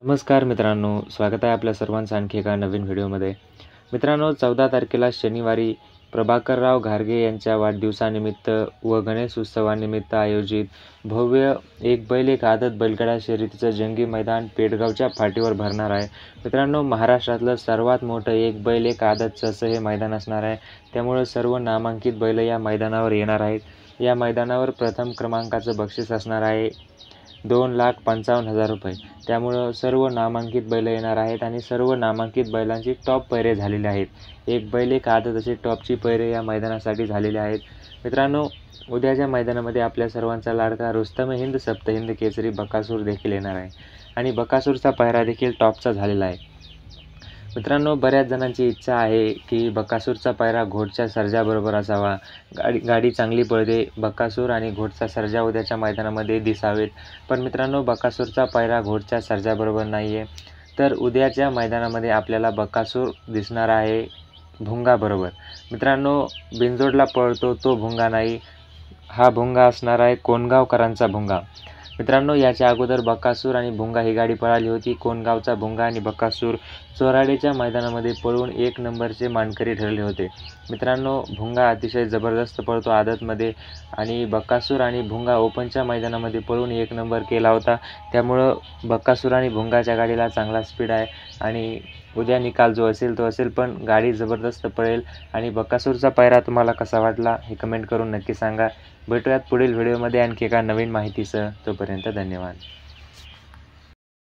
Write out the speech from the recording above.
नमस्कार मित्रांनो, स्वागत आहे आपल्या सर्वांचं आणखी एका नवीन व्हिडिओमध्ये. मित्रांनो, 14 तारखेला शनिवारी प्रभाकरराव घारगे यांच्या वाढदिवसानिमित्त व गणेश उत्सवानिमित्त आयोजित भव्य एक बैल एक आदत बैलगाडा शर्यतीचं जंगी मैदान पेडगावच्या फाटीवर भरणार आहे. मित्रांनो, महाराष्ट्रातलं सर्वात मोठं एक बैल एक आदतचं असं हे मैदान असणार आहे. त्यामुळं सर्व नामांकित बैल या मैदानावर येणार आहेत. या मैदानावर प्रथम क्रमांकाचं बक्षीस असणार आहे 2,55,000 रुपये. त्यामुळं सर्व नामांकित बैल येणार आहेत आणि सर्व नामांकित बैलांची टॉप पैरे झालेले आहेत. एक बैल एक आदत असे टॉपची पैरे या मैदानासाठी झालेले आहेत. मित्रांनो, उद्याच्या मैदानामध्ये आपल्या सर्वांचा लाडका रुस्तम हिंद सप्तहिंद केसरी बकासूर देखील येणार आहे आणि बकासूरचा पायरा देखील टॉपचा झालेला आहे. मित्रांनो, बऱ्याच जणांची इच्छा आहे की बकासूरचा पायरा घोटच्या सर्जाबरोबर असावा. गाडी चांगली पळते. बकासूर आणि घोटचा सर्जा उद्याच्या मैदानामध्ये दिसावेत. पण मित्रांनो, बकासूरचा पायरा घोटच्या सर्जाबरोबर नाही आहे. तर उद्याच्या मैदानामध्ये आपल्याला बकासूर दिसणार आहे भुंगाबरोबर. मित्रांनो, बिंजोडला पळतो तो भुंगा नाही, हा भुंगा असणार आहे कोणगावकरांचा भुंगा. मित्रांनो, याच्या अगोदर बकासूर आणि भुंगा ही गाडी पळाली होती. कोणगावचा भुंगा आणि बकासूर चोराडेच्या मैदानामध्ये पळून 1 नंबरचे मानकरी ठरले होते. मित्रांनो, भुंगा अतिशय जबरदस्त पळतो आदतमध्ये आणि बकासूर आणि भुंगा ओपनच्या मैदानामध्ये पळून 1 नंबर केला होता. त्यामुळं बकासूर आणि भुंगाच्या गाडीला चांगला स्पीड आहे आणि उद्या निकाल जो असेल तो असेल, पण गाडी जबरदस्त पळेल. आणि बकासूरचा पायरा तुम्हाला कसा वाटला हे कमेंट करून नक्की सांगा. भेटूयात पुढील व्हिडिओमध्ये आणखी एका नवीन माहितीसह. तोपर्यंत धन्यवाद.